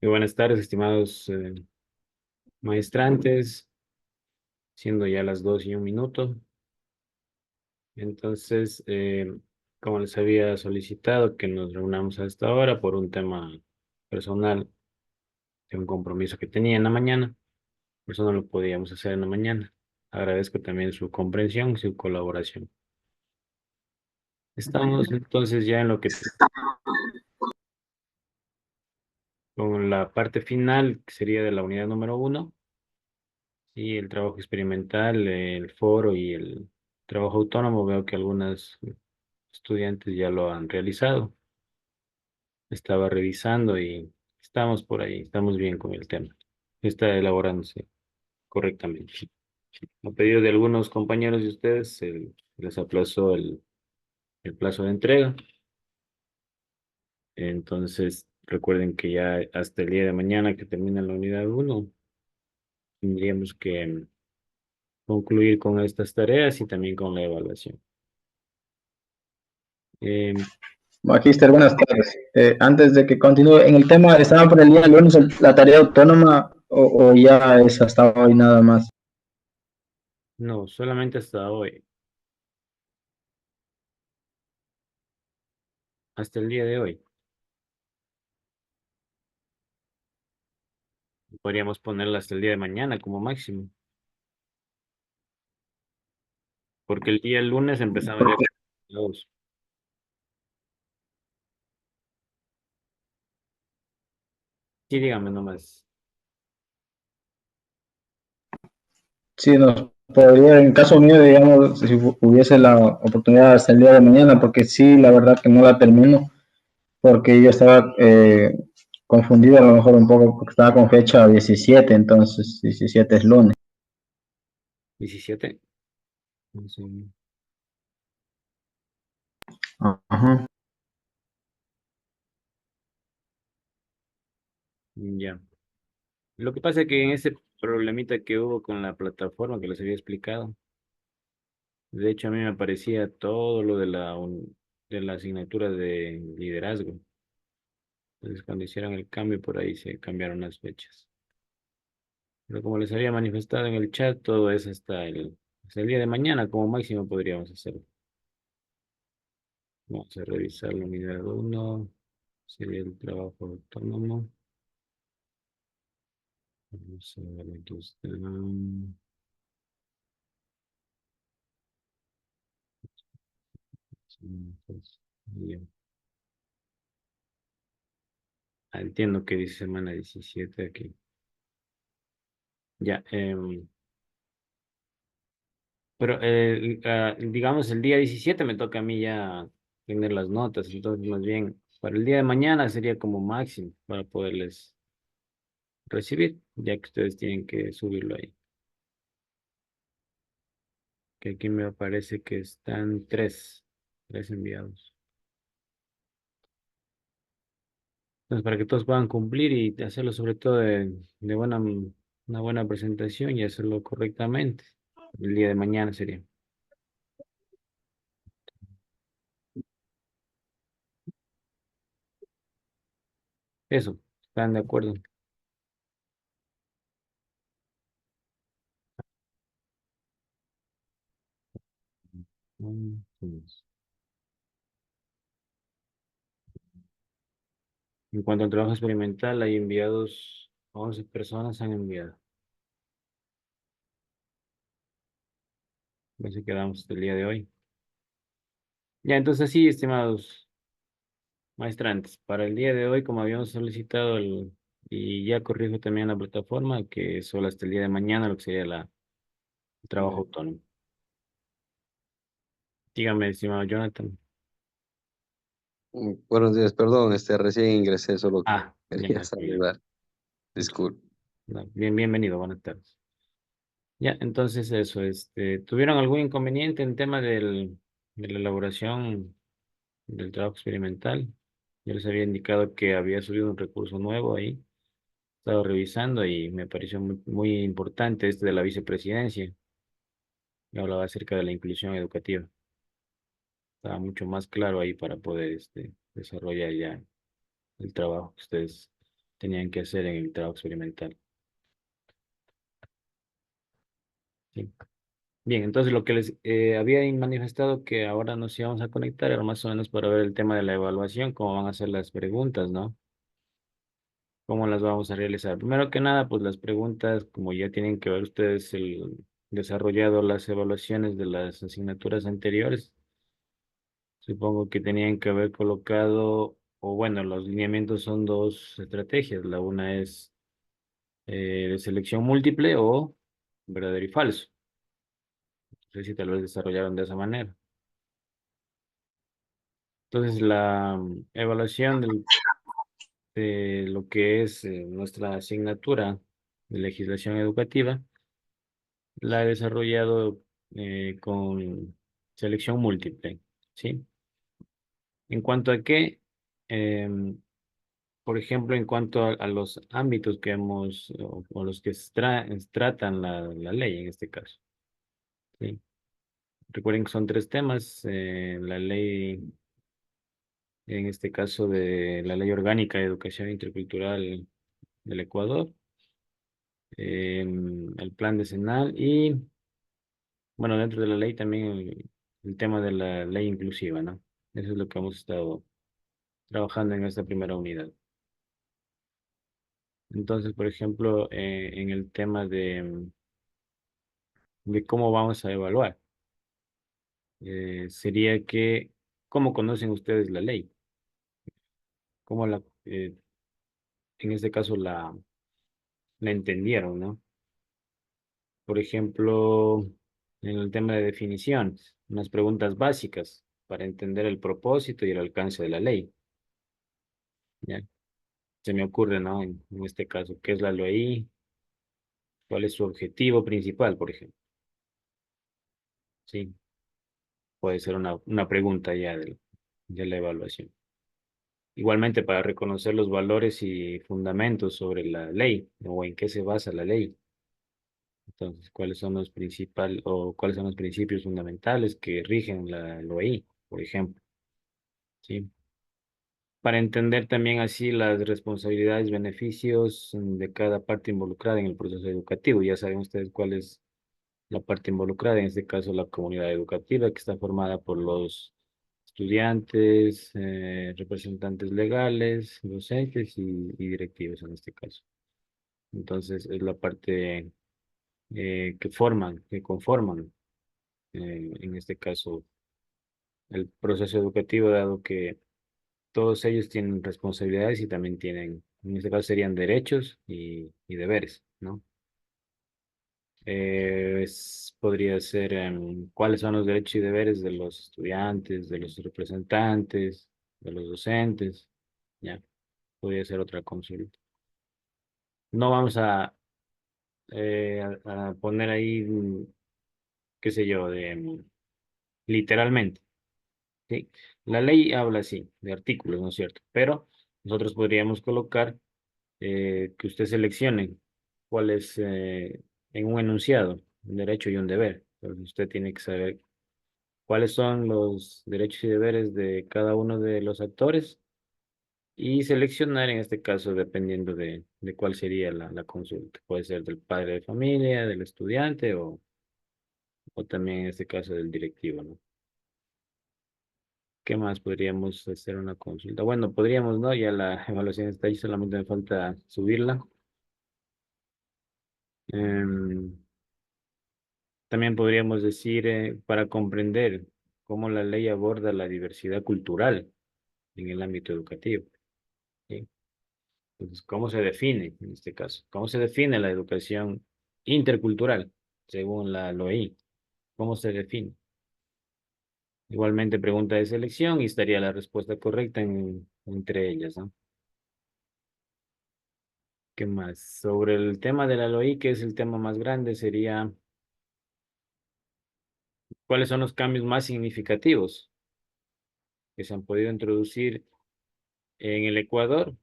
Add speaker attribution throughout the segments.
Speaker 1: Muy buenas tardes, estimados maestrantes, siendo ya las 2:01. Entonces, como les había solicitado que nos reunamos a esta hora por un tema personal de un compromiso que tenía en la mañana, por eso no lo podíamos hacer en la mañana. Agradezco también su comprensión y su colaboración. Estamos entonces ya en lo que con la parte final, que sería de la unidad número 1. Y el trabajo experimental, el foro y el trabajo autónomo, veo que algunas estudiantes ya lo han realizado. Estaba revisando y estamos por ahí, estamos bien con el tema. Está elaborándose correctamente. A pedido de algunos compañeros de ustedes, les aplazó el plazo de entrega. Entonces, recuerden que ya hasta el día de mañana que termina la unidad 1 tendríamos que concluir con estas tareas y también con la evaluación. Eh,
Speaker 2: Magister, buenas tardes. Antes de que continúe, en el tema, ¿estaba por el día lunes la tarea autónoma o ya es hasta hoy nada más?
Speaker 1: no, solamente hasta hoy, hasta el día de hoy. Podríamos ponerla hasta el día de mañana como máximo, porque el día lunes empezamos ya con los. Sí, dígame nomás.
Speaker 2: Sí, nos podría, en caso mío, digamos, si hubiese la oportunidad hasta el día de mañana, porque sí, la verdad que no la termino, porque yo estaba confundido a lo mejor un poco, porque estaba con fecha 17, entonces 17 es lunes.
Speaker 1: 17. No sé.
Speaker 2: Ajá.
Speaker 1: Ya. Lo que pasa es que en ese problemita que hubo con la plataforma que les había explicado, de hecho a mí me aparecía todo lo de de la asignatura de liderazgo. Entonces cuando hicieron el cambio por ahí se cambiaron las fechas. Pero como les había manifestado en el chat, todo es hasta el día de mañana, como máximo podríamos hacerlo. Vamos a revisar la unidad 1, sería el trabajo autónomo. Vamos a ver, aquí está. Sí, pues, bien. Entiendo que dice semana 17 aquí. Ya, pero digamos el día 17 me toca a mí ya tener las notas, entonces más bien para el día de mañana sería como máximo para poderles recibir, ya que ustedes tienen que subirlo ahí. Que aquí me parece que están tres enviados. Entonces, para que todos puedan cumplir y hacerlo sobre todo de una buena presentación y hacerlo correctamente. El día de mañana sería. Eso, ¿están de acuerdo? Pues, en cuanto al trabajo experimental, hay enviados, 11 personas han enviado. Así quedamos hasta el día de hoy. Ya, entonces sí, estimados maestrantes, para el día de hoy, como habíamos solicitado y ya corrijo también la plataforma, que solo hasta el día de mañana lo que sería el trabajo autónomo. Dígame, estimado Jonathan.
Speaker 3: Buenos días, perdón, recién ingresé, solo
Speaker 1: Ah, ya no
Speaker 3: quería
Speaker 1: hay problema.
Speaker 3: saludar. Disculpe.
Speaker 1: No, bienvenido, buenas tardes. Ya, entonces eso, ¿tuvieron algún inconveniente en tema de la elaboración del trabajo experimental? Yo les había indicado que había subido un recurso nuevo ahí. Estaba revisando y me pareció muy importante este de la vicepresidencia. Me hablaba acerca de la inclusión educativa. Estaba mucho más claro ahí para poder desarrollar ya el trabajo que ustedes. tenían que hacer en el trabajo experimental. Sí. Bien, entonces lo que les había manifestado que ahora nos íbamos a conectar era más o menos para ver el tema de la evaluación, cómo van a ser las preguntas, ¿no? ¿Cómo las vamos a realizar? Primero que nada, pues las preguntas, como ya tienen que ver ustedes desarrollado las evaluaciones de las asignaturas anteriores, supongo que tenían que haber colocado, o bueno, los lineamientos son dos estrategias. La una es de selección múltiple o verdadero y falso. No sé si tal vez desarrollaron de esa manera. Entonces, la evaluación de lo que es nuestra asignatura de legislación educativa la he desarrollado con selección múltiple, ¿sí? En cuanto a qué, em, por ejemplo, en cuanto a los ámbitos que hemos, o los que tratan la ley en este caso, ¿sí? Recuerden que son tres temas, la ley, en este caso de la Ley Orgánica de Educación Intercultural del Ecuador, el plan decenal y, bueno, dentro de la ley también el tema de la ley inclusiva, ¿no? Eso es lo que hemos estado trabajando en esta primera unidad. Entonces, por ejemplo, en el tema de cómo vamos a evaluar, sería que, ¿cómo conocen ustedes la ley? ¿Cómo en este caso la entendieron, ¿no? Por ejemplo, en el tema de definiciones, unas preguntas básicas para entender el propósito y el alcance de la ley. ¿Ya? Se me ocurre, ¿no? En este caso, ¿qué es la ley? ¿Cuál es su objetivo principal, por ejemplo? Sí, puede ser una pregunta ya de la evaluación. Igualmente para reconocer los valores y fundamentos sobre la ley o en qué se basa la ley. Entonces, ¿cuáles son los principales o cuáles son los principios fundamentales que rigen la LOI, por ejemplo? ¿Sí? Para entender también así las responsabilidades y beneficios de cada parte involucrada en el proceso educativo. Ya saben ustedes cuál es la parte involucrada, en este caso la comunidad educativa, que está formada por los estudiantes, representantes legales, docentes y directivos en este caso. Entonces, es la parte que conforman, en este caso, el proceso educativo, dado que todos ellos tienen responsabilidades y también tienen, en este caso serían derechos y deberes, ¿no? Podría ser cuáles son los derechos y deberes de los estudiantes, de los representantes, de los docentes, ya, podría ser otra consulta. No vamos a poner ahí, qué sé yo, literalmente, ¿sí? La ley habla así, de artículos, ¿no es cierto? Pero nosotros podríamos colocar que usted seleccione cuál es en un enunciado, un derecho y un deber. Entonces usted tiene que saber cuáles son los derechos y deberes de cada uno de los actores y seleccionar en este caso dependiendo de cuál sería la consulta. Puede ser del padre de familia, del estudiante o también en este caso del directivo, ¿no? ¿Qué más podríamos hacer una consulta? Bueno, podríamos, ¿no? Ya la evaluación está ahí, solamente me falta subirla. Em, También podríamos decir, para comprender cómo la ley aborda la diversidad cultural en el ámbito educativo, ¿sí? Entonces, ¿cómo se define en este caso? ¿Cómo se define la educación intercultural según la LOI? ¿Cómo se define? Igualmente pregunta de selección y estaría la respuesta correcta entre ellas, ¿no? ¿Qué más? Sobre el tema de la LOI, que es el tema más grande, sería ¿cuáles son los cambios más significativos que se han podido introducir en el Ecuador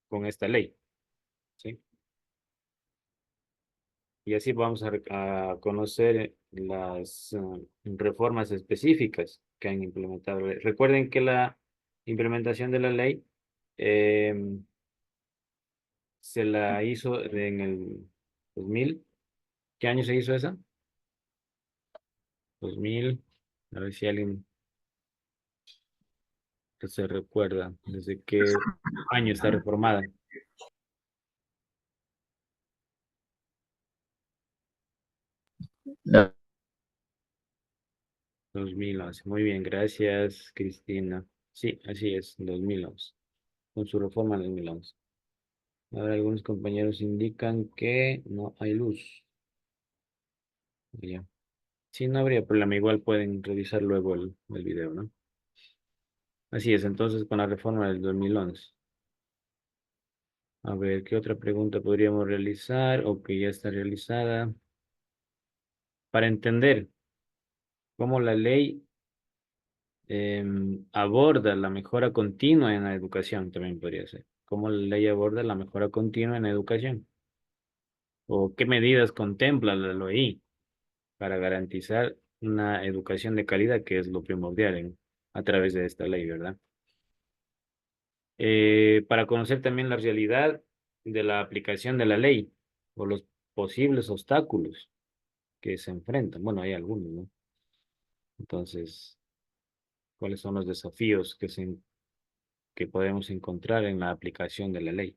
Speaker 1: con esta ley? ¿Sí? Y así vamos a conocer las reformas específicas que han implementado. Recuerden que la implementación de la ley eh, se la hizo en el 2000. ¿Qué año se hizo esa? 2000. A ver si alguien se recuerda desde qué año está reformada. 2011. Muy bien, gracias, Cristina. Sí, así es, 2011. Con su reforma en 2011. Ahora algunos compañeros indican que no hay luz. Ya. Sí, no habría problema. Igual pueden revisar luego el video, ¿no? Así es, entonces con la reforma del 2011. A ver, ¿qué otra pregunta podríamos realizar o que ya está realizada? Para entender cómo la ley aborda la mejora continua en la educación, también podría ser. ¿Cómo la ley aborda la mejora continua en la educación? ¿O qué medidas contempla la ley para garantizar una educación de calidad, que es lo primordial a través de esta ley, ¿verdad? Para conocer también la realidad de la aplicación de la ley o los posibles obstáculos que se enfrentan. Bueno, hay algunos, ¿no? Entonces, ¿cuáles son los desafíos que podemos encontrar en la aplicación de la ley?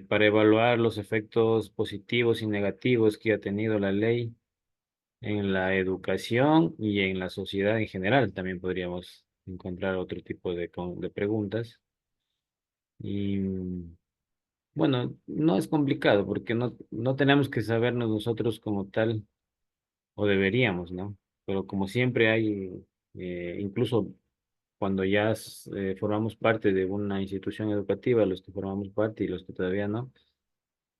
Speaker 1: Para evaluar los efectos positivos y negativos que ha tenido la ley en la educación y en la sociedad en general, también podríamos encontrar otro tipo de preguntas. Y bueno, no es complicado porque no tenemos que sabernos nosotros como tal, o deberíamos, ¿no? Pero como siempre hay, incluso cuando ya formamos parte de una institución educativa, los que formamos parte y los que todavía no,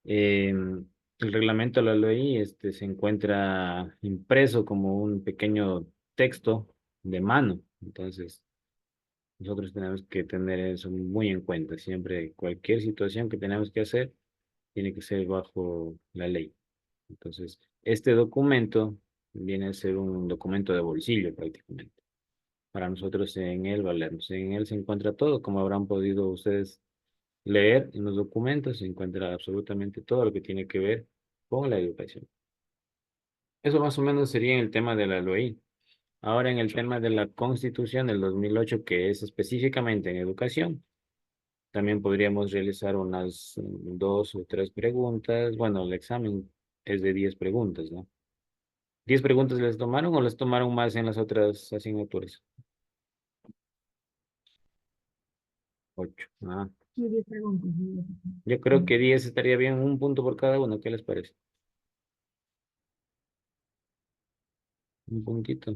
Speaker 1: el reglamento de la ley se encuentra impreso como un pequeño texto de mano. Entonces, nosotros tenemos que tener eso muy en cuenta. Siempre, cualquier situación que tenemos que hacer, tiene que ser bajo la ley. Entonces, este documento viene a ser un documento de bolsillo prácticamente. Para nosotros en él valernos. En él se encuentra todo, como habrán podido ustedes leer en los documentos, se encuentra absolutamente todo lo que tiene que ver con la educación. Eso más o menos sería en el tema de la ley. Ahora en el tema de la Constitución del 2008, que es específicamente en educación, también podríamos realizar unas dos o tres preguntas. Bueno, el examen es de 10 preguntas, ¿no? ¿10 preguntas les tomaron o les tomaron más en las otras asignaturas? 8. Ah,
Speaker 4: Sí, 10 preguntas.
Speaker 1: yo creo que 10 estaría bien, un punto por cada uno. ¿Qué les parece? Un puntito.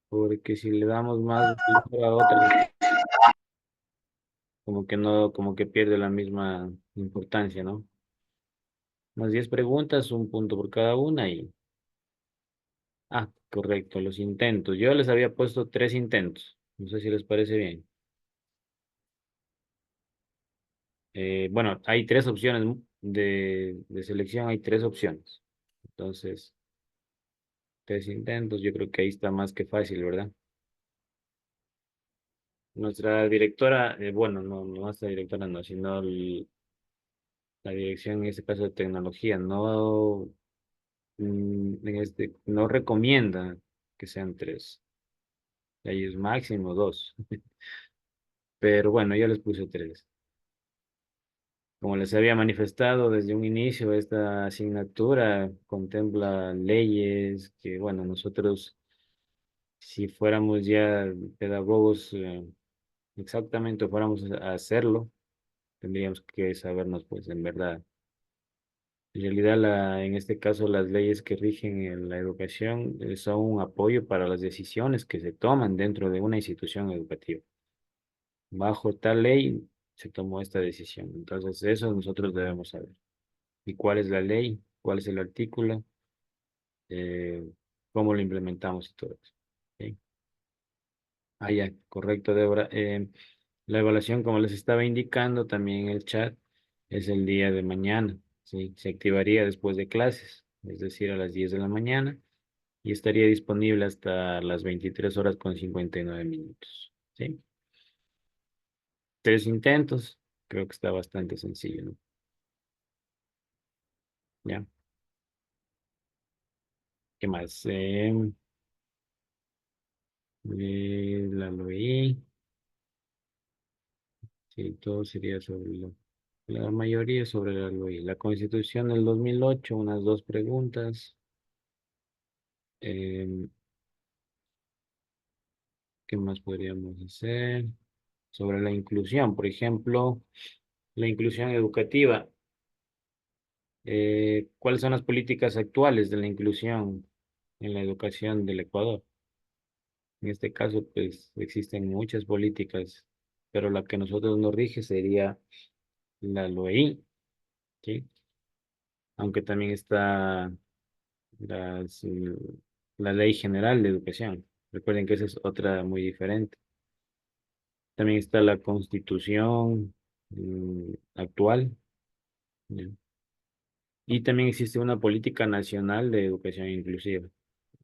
Speaker 1: Porque si le damos más valor a otras, como que no, como que pierde la misma importancia, ¿no? Unas 10 preguntas, un punto por cada una y... Ah, correcto, los intentos. Yo les había puesto 3 intentos. No sé si les parece bien. Bueno, hay 3 opciones de selección, hay 3 opciones. Entonces, 3 intentos, yo creo que ahí está más que fácil, ¿verdad? Nuestra directora, bueno, no nuestra directora, no, sino la dirección en este caso de tecnología, no recomienda que sean 3. Ellos máximo 2. Pero bueno, yo les puse 3. Como les había manifestado desde un inicio, esta asignatura contempla leyes que, bueno, nosotros, si fuéramos ya pedagogos, exactamente, o fuéramos a hacerlo, tendríamos que sabernos, pues, en verdad. En realidad, en este caso, las leyes que rigen en la educación son un apoyo para las decisiones que se toman dentro de una institución educativa. Bajo tal ley se tomó esta decisión. Entonces, eso nosotros debemos saber. ¿Y cuál es la ley? ¿Cuál es el artículo? Eh, ¿Cómo lo implementamos y todo eso? ¿Sí? Ah, ya, correcto, Débora. La evaluación, como les estaba indicando también en el chat, es el día de mañana. ¿Sí? Se activaría después de clases, es decir, a las 10 de la mañana, y estaría disponible hasta las 23 horas con 59 minutos. ¿Sí? 3 intentos. Creo que está bastante sencillo, ¿no? Ya. ¿Qué más? La LOI. Sí, todo sería sobre la mayoría sobre la LOI. La Constitución del 2008, unas 2 preguntas. Em, ¿Qué más podríamos hacer? Sobre la inclusión, por ejemplo, la inclusión educativa. ¿Cuáles son las políticas actuales de la inclusión en la educación del Ecuador? En este caso, pues existen muchas políticas, pero la que nosotros nos rige sería la LOEI, ¿sí? Aunque también está las, mm, la Ley General de Educación. Recuerden que esa es otra muy diferente. También está la Constitución actual, ¿ya? Y también existe una política nacional de educación inclusiva.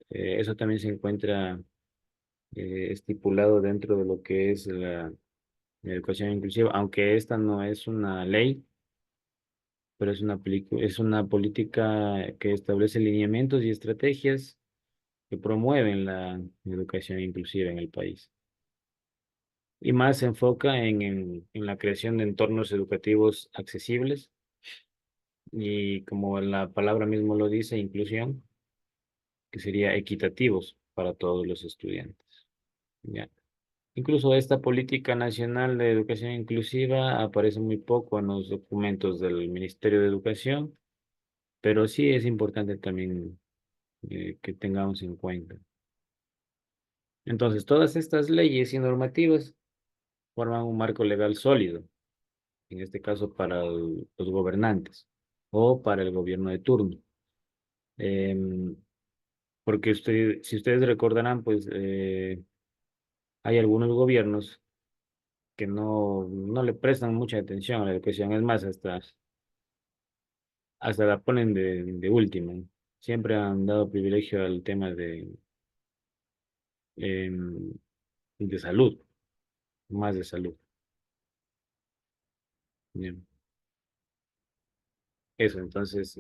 Speaker 1: Eso también se encuentra estipulado dentro de lo que es la educación inclusiva, aunque esta no es una ley, pero es una política que establece lineamientos y estrategias que promueven la educación inclusiva en el país. Y más se enfoca en la creación de entornos educativos accesibles y, como la palabra mismo lo dice, inclusión, que sería equitativos para todos los estudiantes. ¿Ya? Incluso esta política nacional de educación inclusiva aparece muy poco en los documentos del Ministerio de Educación, pero sí es importante también que tengamos en cuenta. Entonces, todas estas leyes y normativas forman un marco legal sólido, en este caso para los gobernantes o para el gobierno de turno. Em, Porque si ustedes recordarán, pues hay algunos gobiernos que no le prestan mucha atención a la educación. Es más, hasta la ponen de última. Siempre han dado privilegio al tema em, de salud, más de salud. Bien. Eso, entonces,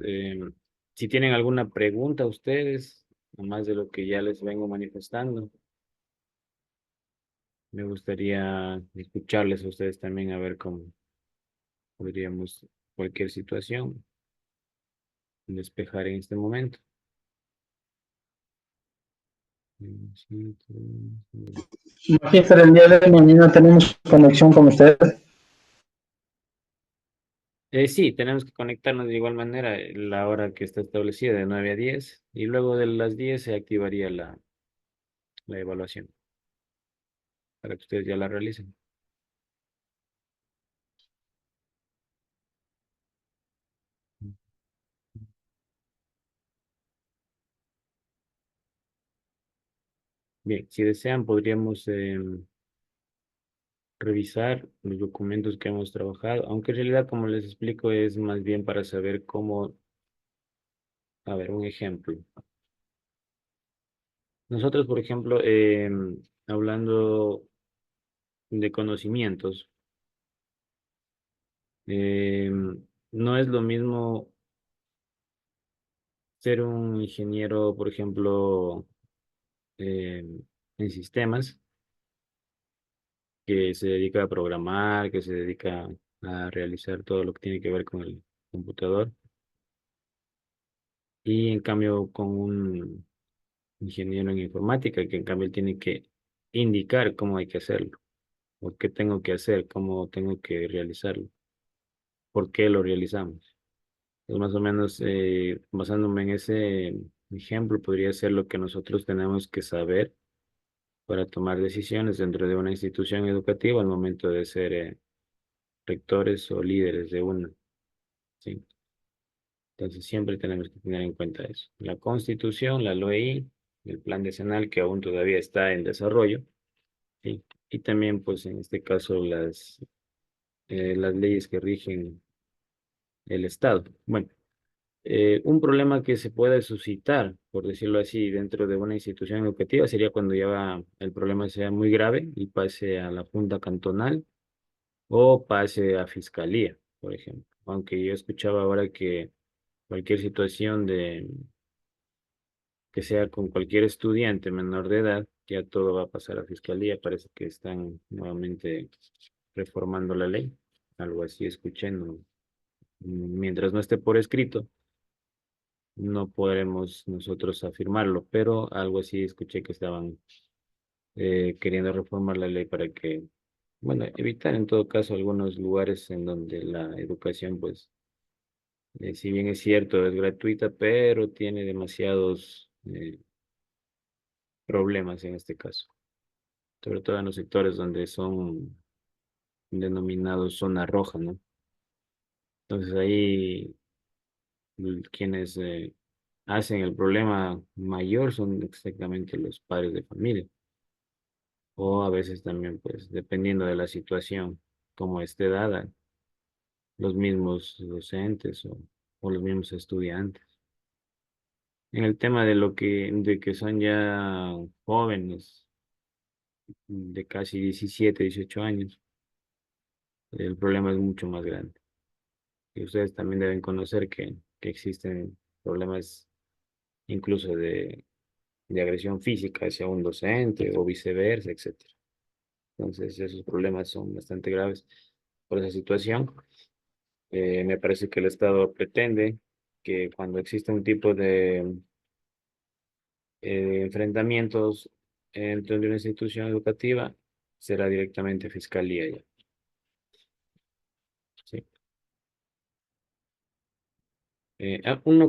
Speaker 1: si tienen alguna pregunta ustedes, más de lo que ya les vengo manifestando, me gustaría escucharles a ustedes también a ver cómo podríamos cualquier situación despejar en este momento.
Speaker 2: Magíster, el día de mañana tenemos conexión con ustedes.
Speaker 1: Sí, tenemos que conectarnos de igual manera la hora que está establecida de 9 a 10 y luego de las 10 se activaría la evaluación para que ustedes ya la realicen. Bien, si desean podríamos revisar los documentos que hemos trabajado, aunque en realidad, como les explico, es más bien para saber cómo, a ver, un ejemplo. Nosotros, por ejemplo, hablando de conocimientos, no es lo mismo ser un ingeniero, por ejemplo, en sistemas, que se dedica a programar, que se dedica a realizar todo lo que tiene que ver con el computador, y en cambio con un ingeniero en informática, que en cambio él tiene que indicar cómo hay que hacerlo, o qué tengo que hacer, cómo tengo que realizarlo, por qué lo realizamos. Pues más o menos, basándome en ese ejemplo, podría ser lo que nosotros tenemos que saber para tomar decisiones dentro de una institución educativa al momento de ser rectores o líderes de una, ¿sí? Entonces siempre tenemos que tener en cuenta eso. La Constitución, la LOEI, el Plan Decenal que aún todavía está en desarrollo, ¿sí? Y también, pues en este caso, las leyes que rigen el Estado. Bueno, un problema que se puede suscitar, por decirlo así, dentro de una institución educativa sería cuando ya el problema sea muy grave y pase a la Junta Cantonal o pase a fiscalía, por ejemplo. Aunque yo escuchaba ahora que cualquier situación de que sea con cualquier estudiante menor de edad, ya todo va a pasar a fiscalía. Parece que están nuevamente reformando la ley. Algo así escuché, mientras no esté por escrito, no podremos nosotros afirmarlo, pero algo así escuché que estaban queriendo reformar la ley para que, bueno, evitar en todo caso algunos lugares en donde la educación, pues, si bien es cierto, es gratuita, pero tiene demasiados problemas en este caso, sobre todo en los sectores donde son denominados zona roja, ¿no? Entonces ahí quienes hacen el problema mayor son exactamente los padres de familia, o a veces también, pues, dependiendo de la situación, como esté dada, los mismos docentes o los mismos estudiantes. En el tema de que son ya jóvenes, de casi 17 18 años, el problema es mucho más grande. Y ustedes también deben conocer que existen problemas incluso de agresión física hacia un docente o viceversa, etcétera. Entonces, esos problemas son bastante graves por esa situación. Me parece que el Estado pretende que cuando exista un tipo de enfrentamientos dentro de una institución educativa, será directamente fiscalía ya. Sí.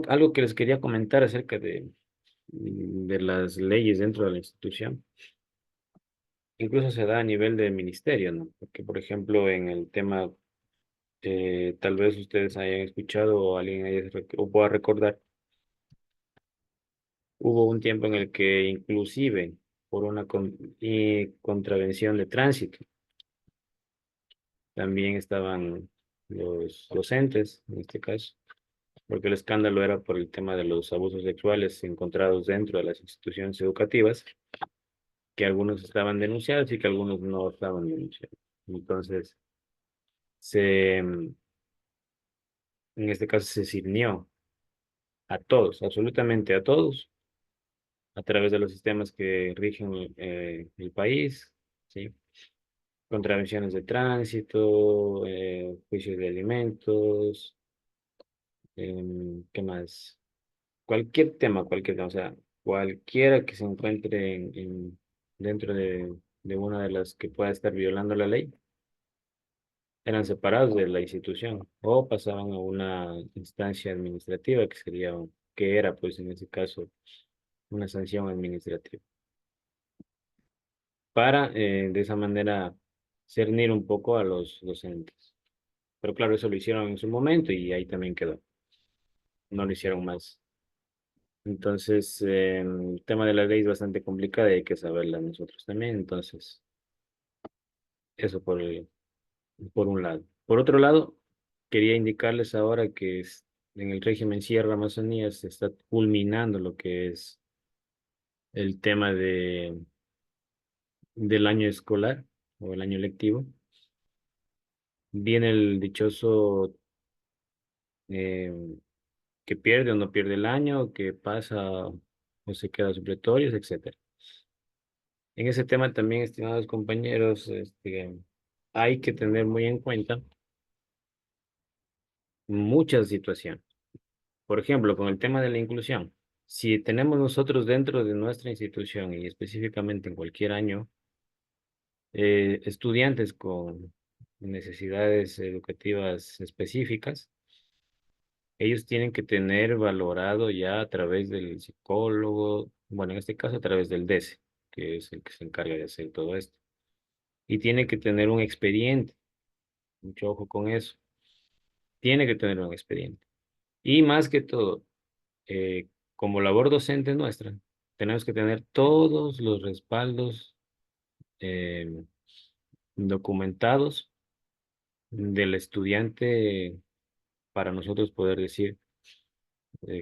Speaker 1: Algo que les quería comentar acerca de las leyes dentro de la institución, incluso se da a nivel de ministerio, ¿no? Porque, por ejemplo, en el tema, tal vez ustedes hayan escuchado o alguien o pueda recordar, hubo un tiempo en el que inclusive por una contravención de tránsito, también estaban los docentes, en este caso, porque el escándalo era por el tema de los abusos sexuales encontrados dentro de las instituciones educativas, que algunos estaban denunciados y que algunos no estaban denunciados. Entonces, en este caso se ciñó a todos, absolutamente a todos, a través de los sistemas que rigen el país, ¿sí? Contravenciones de tránsito, juicios de alimentos, ¿qué más? Cualquier tema, o sea, cualquiera que se encuentre dentro de una de las que pueda estar violando la ley, eran separados de la institución o pasaban a una instancia administrativa que era, pues, en ese caso, una sanción administrativa, para de esa manera cernir un poco a los docentes. Pero claro, eso lo hicieron en su momento y ahí también quedó, no lo hicieron más. Entonces, el tema de la ley es bastante complicado y hay que saberla nosotros también. Entonces, eso por un lado. Por otro lado, quería indicarles ahora que en el régimen Sierra Amazonía se está culminando lo que es el tema del año escolar o el año lectivo. Viene el dichoso eh, que pierde o no pierde el año, que pasa o se queda supletorios, etcétera. En ese tema también, estimados compañeros, hay que tener muy en cuenta muchas situaciones. Por ejemplo, con el tema de la inclusión, si tenemos nosotros dentro de nuestra institución y específicamente en cualquier año, estudiantes con necesidades educativas específicas, ellos tienen que tener valorado ya a través del psicólogo, bueno, en este caso a través del DESE, que es el que se encarga de hacer todo esto. Y tiene que tener un expediente, mucho ojo con eso, tiene que tener un expediente. Y más que todo, como labor docente nuestra, tenemos que tener todos los respaldos eh, documentados del estudiante para nosotros poder decir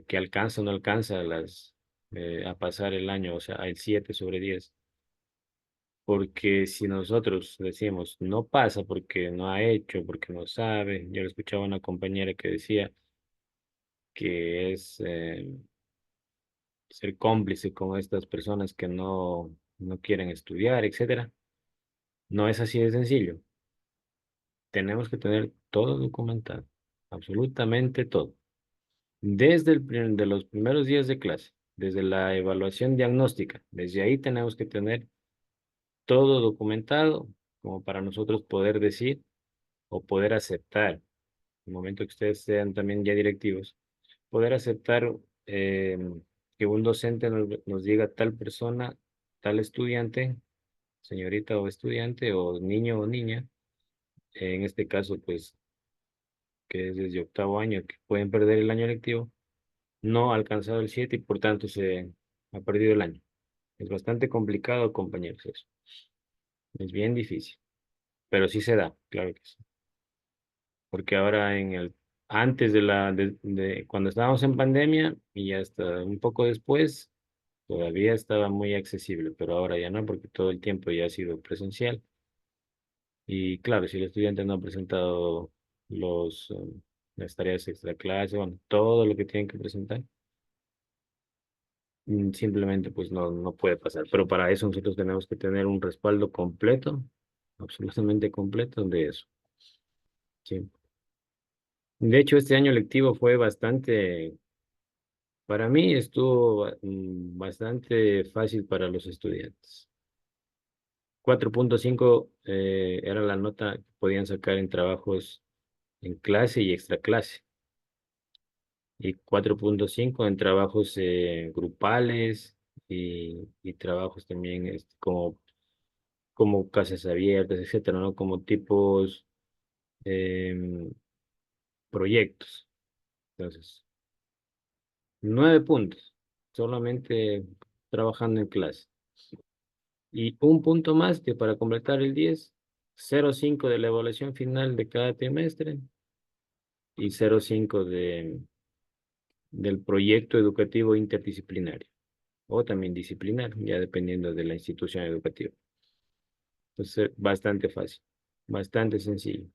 Speaker 1: que alcanza o no alcanza a pasar el año, o sea, el 7/10. Porque si nosotros decimos no pasa porque no ha hecho, porque no sabe, yo escuchaba a una compañera que decía que es ser cómplice con estas personas que no quieren estudiar, etcétera. No es así de sencillo. Tenemos que tener todo documentado, absolutamente todo. Desde de los primeros días de clase, desde la evaluación diagnóstica, desde ahí tenemos que tener todo documentado como para nosotros poder decir o poder aceptar, en el momento que ustedes sean también ya directivos, poder aceptar eh, que un docente nos diga tal persona, tal estudiante, señorita o estudiante, o niño o niña, en este caso, pues, que es desde octavo año, que pueden perder el año lectivo, no ha alcanzado el 7 y por tanto se ha perdido el año. Es bastante complicado, compañeros, eso. Es bien difícil, pero sí se da, claro que sí. Porque ahora antes de cuando estábamos en pandemia y hasta un poco después, todavía estaba muy accesible, pero ahora ya no, porque todo el tiempo ya ha sido presencial. Y claro, si el estudiante no ha presentado las tareas extra clase, bueno, todo lo que tienen que presentar, simplemente pues no puede pasar. Pero para eso nosotros tenemos que tener un respaldo completo, absolutamente completo de eso. Sí. De hecho, este año lectivo fue bastante, para mí estuvo bastante fácil para los estudiantes. 4.5 era la nota que podían sacar en trabajos en clase y extra clase. Y 4.5 en trabajos grupales y trabajos también como casas abiertas, etcétera, ¿no? Como tipos em, proyectos. Entonces, 9 puntos, solamente trabajando en clase. Y un punto más que para completar el 10, 0,5 de la evaluación final de cada trimestre y 0,5 del proyecto educativo interdisciplinario o también disciplinar, ya dependiendo de la institución educativa. Entonces, bastante fácil, bastante sencillo.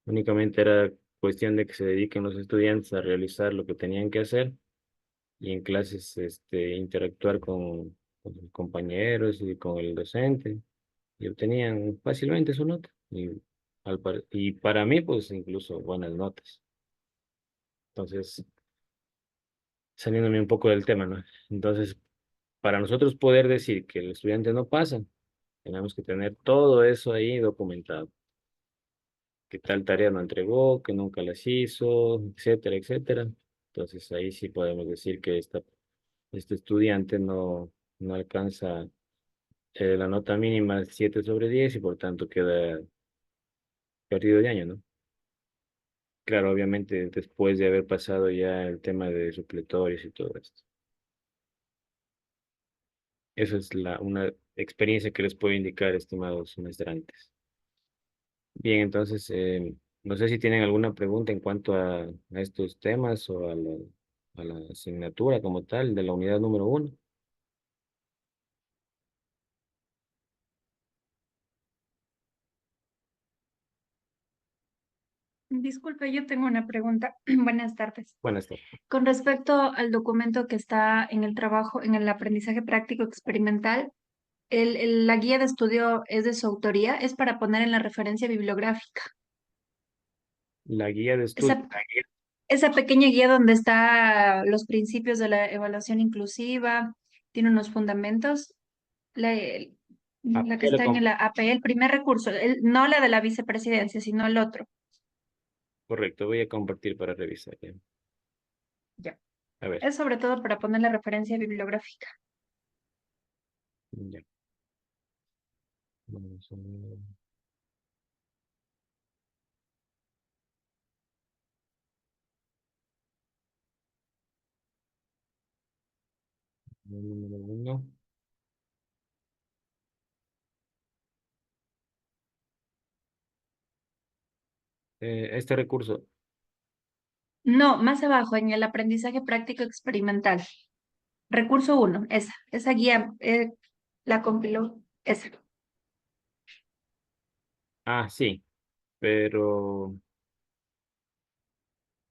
Speaker 1: Únicamente era cuestión de que se dediquen los estudiantes a realizar lo que tenían que hacer y en clases interactuar con sus compañeros y con el docente y obtenían fácilmente su nota. Y para mí, pues incluso buenas notas. Entonces, saliéndome un poco del tema, ¿no? Entonces, para nosotros poder decir que el estudiante no pasa, tenemos que tener todo eso ahí documentado. Que tal tarea no entregó, que nunca las hizo, etcétera, etcétera. Entonces ahí sí podemos decir que este estudiante no alcanza la nota mínima 7 sobre 10 y por tanto queda perdido de año, ¿no? Claro, obviamente después de haber pasado ya el tema de supletorios y todo esto. Esa es una experiencia que les puedo indicar, estimados semestrantes. Bien, entonces, no sé si tienen alguna pregunta en cuanto a estos temas o a la asignatura como tal de la unidad número 1.
Speaker 4: Disculpe, yo tengo una pregunta. Buenas tardes.
Speaker 1: Buenas tardes.
Speaker 4: Con respecto al documento que está en el trabajo, en el aprendizaje práctico experimental, la guía de estudio es de su autoría, es para poner en la referencia bibliográfica.
Speaker 1: La guía de estudio.
Speaker 4: Esa, esa pequeña guía donde está los principios de la evaluación inclusiva, tiene unos fundamentos, la,
Speaker 1: Ah,
Speaker 4: la que
Speaker 1: ya lo
Speaker 4: está en el AP, el primer recurso, no la de la vicepresidencia, sino el otro.
Speaker 1: correcto, voy a compartir para revisar. Ya.
Speaker 4: Ya.
Speaker 1: A ver,
Speaker 4: Es sobre todo para poner la referencia bibliográfica.
Speaker 1: ya. Vamos a ver. Número 1. Este recurso,
Speaker 4: No, más abajo, en el aprendizaje práctico experimental. Recurso uno, esa guía la compiló. Esa.
Speaker 1: Ah, sí, pero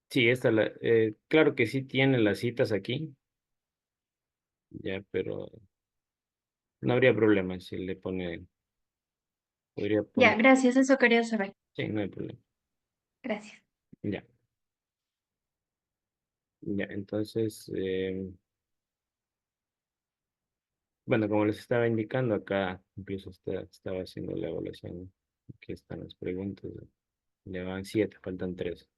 Speaker 1: sí, claro que sí tiene las citas aquí, ya, pero no habría problema si le pone, podría
Speaker 4: Ya,
Speaker 1: poner,
Speaker 4: gracias, eso quería saber.
Speaker 1: sí, no hay problema.
Speaker 4: Gracias.
Speaker 1: Ya, ya, entonces, bueno, como les estaba indicando acá, incluso estaba haciendo la evaluación, aquí están las preguntas, le van 7, faltan 3.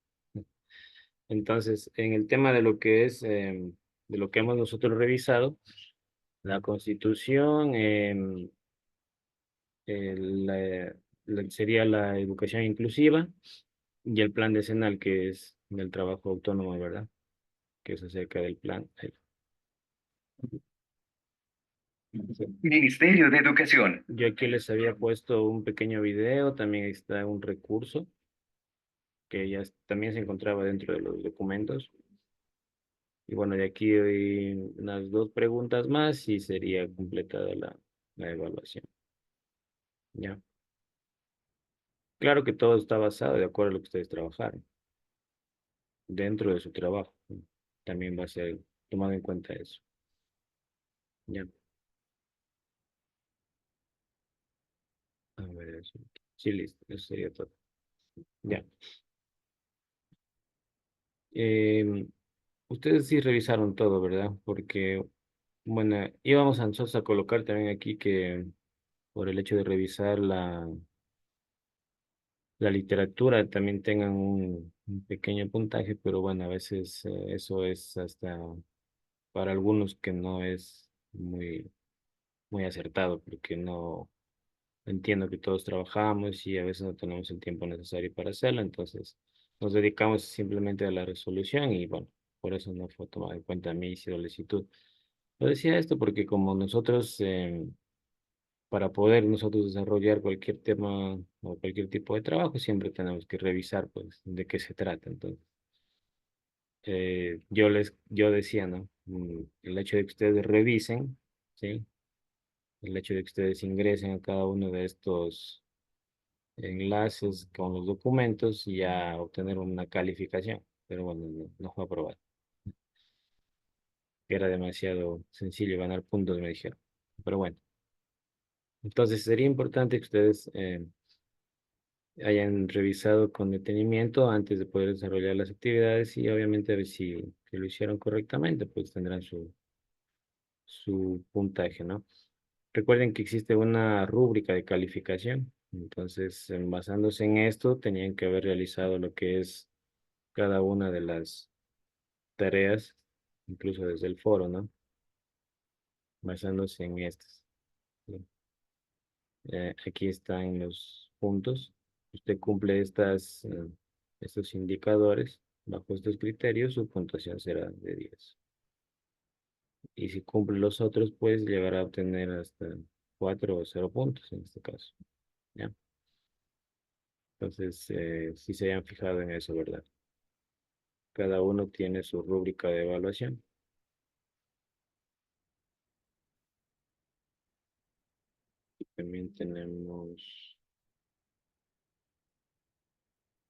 Speaker 1: Entonces, en el tema de lo que es, de lo que hemos nosotros revisado, la Constitución, sería la educación inclusiva y el plan decenal, que es del trabajo autónomo, ¿verdad? Que es acerca del plan.
Speaker 5: Ministerio de Educación.
Speaker 1: Yo aquí les había puesto un pequeño video, también está un recurso que también se encontraba dentro de los documentos. Y bueno, de aquí hay unas 2 preguntas más y sería completada la evaluación. ¿Ya? Claro que todo está basado de acuerdo a lo que ustedes trabajaron, dentro de su trabajo. También va a ser tomado en cuenta eso. ¿Ya? A ver, eso. Sí, listo, eso sería todo. Ya. Em, Ustedes sí revisaron todo, ¿verdad? Porque, bueno, íbamos a nosotros a colocar también aquí que por el hecho de revisar la literatura también tengan un pequeño puntaje, pero bueno, a veces eso es hasta para algunos que no es muy acertado, porque no entiendo que todos trabajamos y a veces no tenemos el tiempo necesario para hacerlo, entonces nos dedicamos simplemente a la resolución y bueno, por eso no fue tomado en cuenta mi solicitud. Lo decía esto porque como nosotros, para poder nosotros desarrollar cualquier tema o cualquier tipo de trabajo, siempre tenemos que revisar pues de qué se trata. Entonces, yo decía, ¿no? El hecho de que ustedes revisen, ¿sí? El hecho de que ustedes ingresen a cada uno de estos enlaces con los documentos y a obtener una calificación. Pero bueno, no fue aprobado. Era demasiado sencillo ganar puntos, me dijeron. Pero bueno, entonces sería importante que ustedes hayan revisado con detenimiento antes de poder desarrollar las actividades y obviamente a ver si lo hicieron correctamente, pues tendrán su puntaje, ¿no? Recuerden que existe una rúbrica de calificación, entonces basándose en esto tenían que haber realizado lo que es cada una de las tareas, incluso desde el foro, ¿no? Basándose en estas. ¿Sí? Aquí están los puntos. Usted cumple estos indicadores bajo estos criterios, su puntuación será de 10. Y si cumple los otros, pues llegará a obtener hasta 4 o 0 puntos en este caso. ¿Ya? Entonces, si se hayan fijado en eso, ¿verdad? Cada uno tiene su rúbrica de evaluación. También tenemos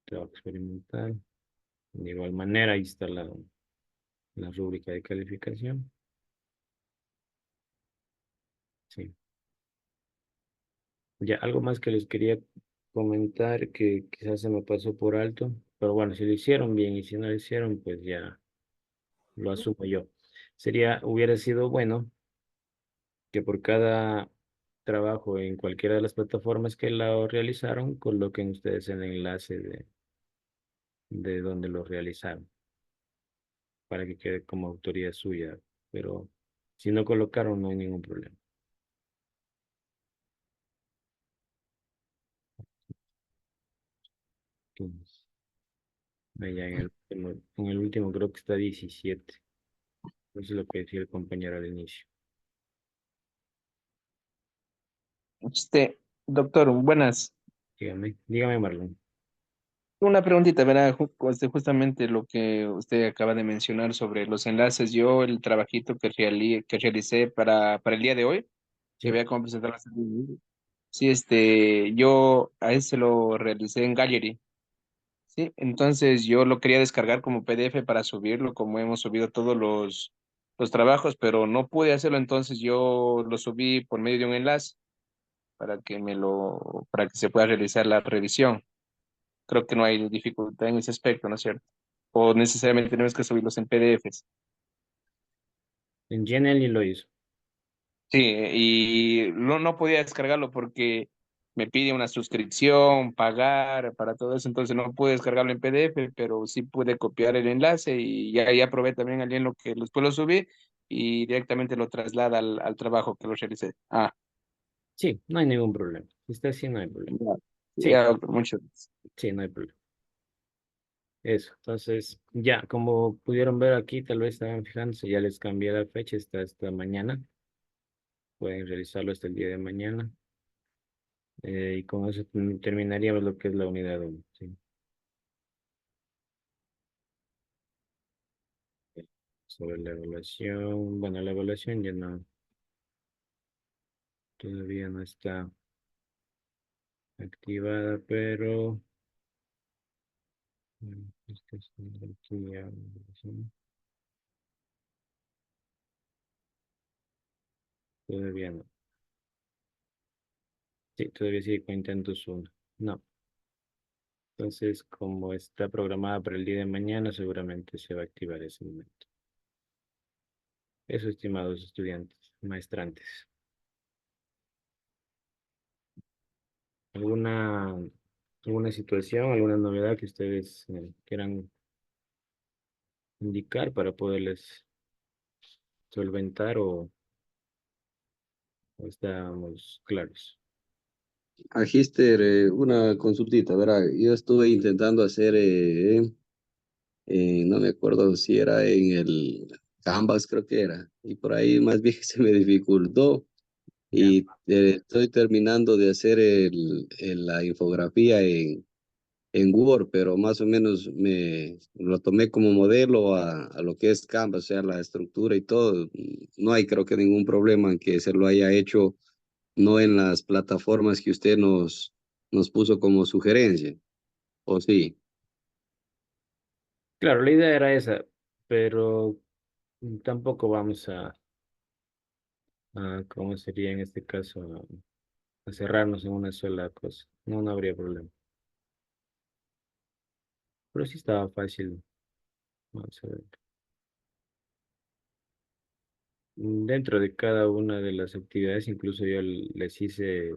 Speaker 1: trabajo experimental. De igual manera, ahí está la rúbrica de calificación. Sí. Ya, algo más que les quería comentar que quizás se me pasó por alto, pero bueno, si lo hicieron bien y si no lo hicieron, pues ya lo asumo yo. Hubiera sido bueno que por cada trabajo en cualquiera de las plataformas que lo realizaron, coloquen ustedes el enlace de donde lo realizaron, para que quede como autoría suya, pero si no colocaron, no hay ningún problema. Entonces, allá en el último creo que está 17. Eso es lo que decía el compañero al inicio.
Speaker 6: Doctor, buenas.
Speaker 1: Dígame, Marlon.
Speaker 6: Una preguntita, verá, justamente lo que usted acaba de mencionar sobre los enlaces. Yo el trabajito que realicé para el día de hoy, que
Speaker 1: Sí.
Speaker 6: vea cómo presentar las actividades. Sí, yo a ese lo realicé en Gallery. Sí, entonces yo lo quería descargar como PDF para subirlo, como hemos subido todos los trabajos, pero no pude hacerlo, entonces yo lo subí por medio de un enlace para que se pueda realizar la revisión. Creo que no hay dificultad en ese aspecto, ¿no es cierto? O necesariamente tenemos que subirlos en PDFs.
Speaker 1: En Genially lo hizo.
Speaker 6: Sí, y no podía descargarlo porque me pide una suscripción, pagar para todo eso, entonces no pude descargarlo en PDF, pero sí pude copiar el enlace y ya probé también allí en lo que después lo subí y directamente lo traslada al trabajo que lo realicé. Ah,
Speaker 1: Sí, no hay ningún problema. Si está así, no hay problema.
Speaker 6: ya,
Speaker 1: Sí,
Speaker 6: ya, mucho.
Speaker 1: sí, no hay problema. Eso. Entonces, ya, como pudieron ver aquí, tal vez estaban fijándose, ya les cambié la fecha, está hasta mañana. Pueden realizarlo hasta el día de mañana. Y con eso terminaríamos lo que es la unidad 1. Sí. Sobre la evaluación, bueno, la evaluación ya no, todavía no está activada, pero esta es aquí ya, sí, todavía no. Sí, todavía sigue con intentos 1. No. Entonces, como está programada para el día de mañana, seguramente se va a activar ese momento. Eso, estimados estudiantes, maestrantes. ¿Alguna, alguna situación, alguna novedad que ustedes quieran indicar para poderles solventar o estamos claros?
Speaker 3: Magister, una consultita, verá, yo estuve intentando hacer, no me acuerdo si era en el Canvas, creo que era, y por ahí más bien se me dificultó
Speaker 1: Ya.
Speaker 3: y estoy terminando de hacer la infografía en Word, pero más o menos me lo tomé como modelo a lo que es Canvas, o sea, la estructura y todo. No hay creo que ningún problema en que se lo haya hecho, no en las plataformas que usted nos puso como sugerencia, ¿o sí?
Speaker 1: Claro, la idea era esa, pero tampoco vamos ¿cómo sería en este caso? A cerrarnos en una sola cosa. No, no habría problema. Pero sí estaba fácil. Vamos a ver. Dentro de cada una de las actividades, incluso yo les hice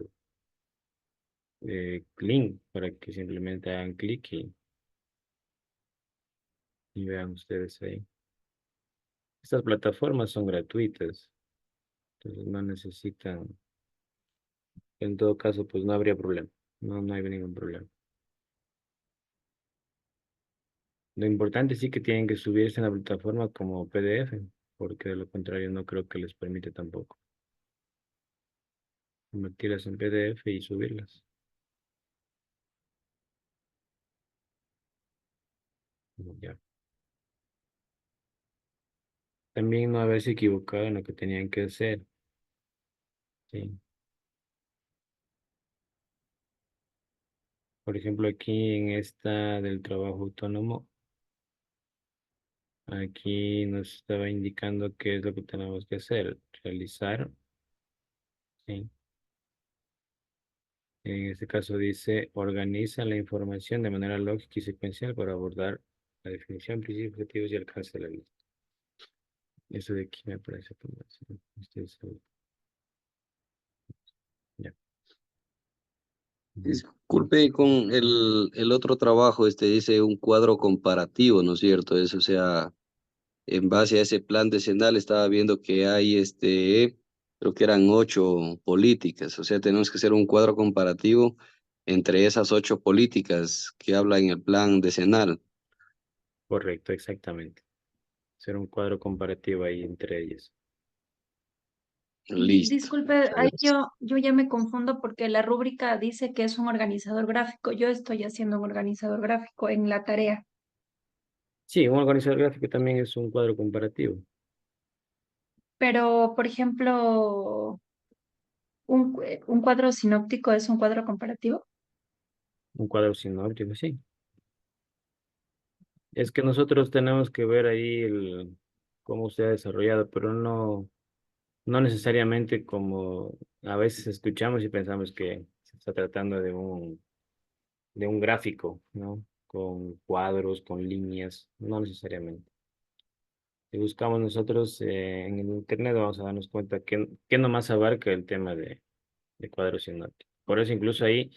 Speaker 1: link para que simplemente hagan clic y vean ustedes ahí. Estas plataformas son gratuitas, entonces no necesitan, en todo caso, pues no habría problema. No, no hay ningún problema. Lo importante sí que tienen que subirse en la plataforma como PDF, porque de lo contrario no creo que les permite tampoco convertirlas en PDF y subirlas. Ya. También no haberse equivocado en lo que tenían que hacer. Sí. Por ejemplo, aquí en esta del trabajo autónomo, aquí nos estaba indicando qué es lo que tenemos que hacer. Realizar, sí. En este caso dice, organiza la información de manera lógica y secuencial para abordar la definición, principios, objetivos y alcance de la lista. Eso de aquí me parece que no sé, estoy seguro. Ya. Ujú.
Speaker 3: Disculpe, y con el otro trabajo, dice un cuadro comparativo, ¿no es cierto? Eso, o sea, en base a ese plan decenal estaba viendo que hay, creo que eran 8 políticas, o sea, tenemos que hacer un cuadro comparativo entre esas 8 políticas que habla en el plan decenal.
Speaker 1: Correcto, exactamente. Hacer un cuadro comparativo ahí entre ellas.
Speaker 3: Listo.
Speaker 4: Disculpe,
Speaker 3: Muchas
Speaker 4: ahí
Speaker 3: gracias.
Speaker 4: yo ya me confundo porque la rúbrica dice que es un organizador gráfico. Yo estoy haciendo un organizador gráfico en la tarea,
Speaker 1: Sí, un organizador gráfico también es un cuadro comparativo.
Speaker 4: pero por ejemplo, un cuadro sinóptico es un cuadro comparativo.
Speaker 1: Un cuadro sinóptico, sí. Es que nosotros tenemos que ver ahí cómo se ha desarrollado, pero no necesariamente como a veces escuchamos y pensamos que se está tratando de un gráfico, ¿no? Con cuadros, con líneas, no necesariamente. Si buscamos nosotros en el internet vamos a darnos cuenta que nomás abarca el tema de cuadro sinóptico. Por eso incluso ahí